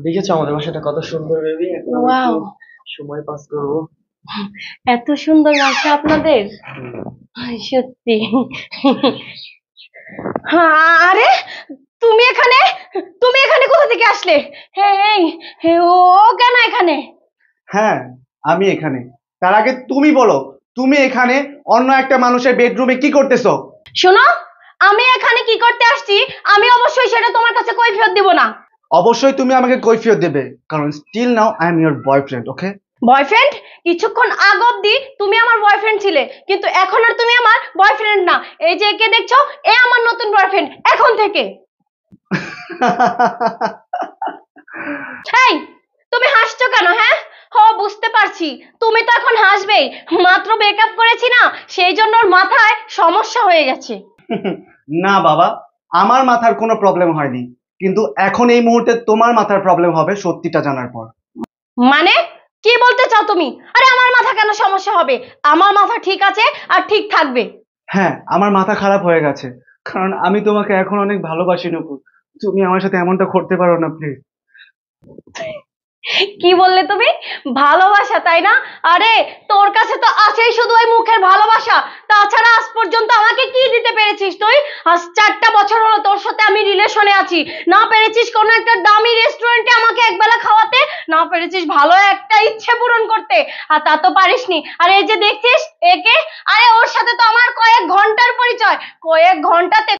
দেখেছো আমাদের বাসাটা কত সুন্দর বেবি। এখন আমরা একটু ওয়াও, সময় পাস করবো। এত সুন্দর বাসা আপনাদের। সত্যি। আরে, তুমি এখানে তুমি এখানে কোথা থেকে আসলে? এই, ও কেন এখানে? হ্যাঁ, আমি এখানে। তার আগে তুমি বলো, তুমি এখানে অন্য একটা মানুষের বেডরুমে কি করতেছো? শোনো, আমি এখানে কি করতে আসছি আমি অবশ্যই সেটা তোমার কাছে কৈফিয়ত দিব না। অবশ্যই তুমি আমাকে কৈফিয়ত দেবে, কারণ still now I am your boyfriend, okay? Boyfriend? কিছুক্ষণ আগ অব্দি তুমি আমার বয়ফ্রেন্ড ছিলে, কিন্তু এখন আর তুমি আমার বয়ফ্রেন্ড না। এই যে একে দেখছো, এ আমার নতুন বয়ফ্রেন্ড এখন থেকে। এই, তুমি হাসছো কেন? হ্যাঁ, ও বুঝতে পারছি, তুমি তো এখন হাসবেই। মাত্র ব্রেকআপ করেছি না, সেই জন্য ওর মাথায় সমস্যা হয়ে গেছে। না বাবা, আমার মাথার কোনো প্রবলেম হয়নি, কিন্তু এখন এই মুহূর্তে তোমার মাথার প্রবলেম হবে সত্যিটা জানার পর। মানে কি বলতে চাও তুমি? আরে আমার মাথা কেন সমস্যা হবে? আমার মাথা ঠিক আছে আর ঠিক থাকবে। হ্যাঁ, আমার মাথা খারাপ হয়ে গেছে, কারণ আমি তোমাকে এখন অনেক ভালোবাসি নকুল। তুমি আমার সাথে এমনটা করতে পারো না, প্লিজ। কি বললে তুমি? ভালোবাসা, তাই না? আরে, তোর কাছে তো আছেই শুধু ওই মুখের ভালোবাসা। তাছাড়া আজ পর্যন্ত আমাকে কি দিতে পেরেছিস তুই? আজ 4টা বছর হলো তোর সাথে আমি রিলেশনে আছি। না পেরেছিস কোনো একটা দামি রেস্টুরেন্টে আমাকে একবেলা খাওয়াতে, না পেরেছিস ভালো একটা ইচ্ছে পূরণ করতে, আর তা তো পারিসনি। আর এই যে দেখছিস একে, আরে ওর সাথে তো আমার কয়েক ঘন্টার পরিচয়। কয়েক ঘন্টাতে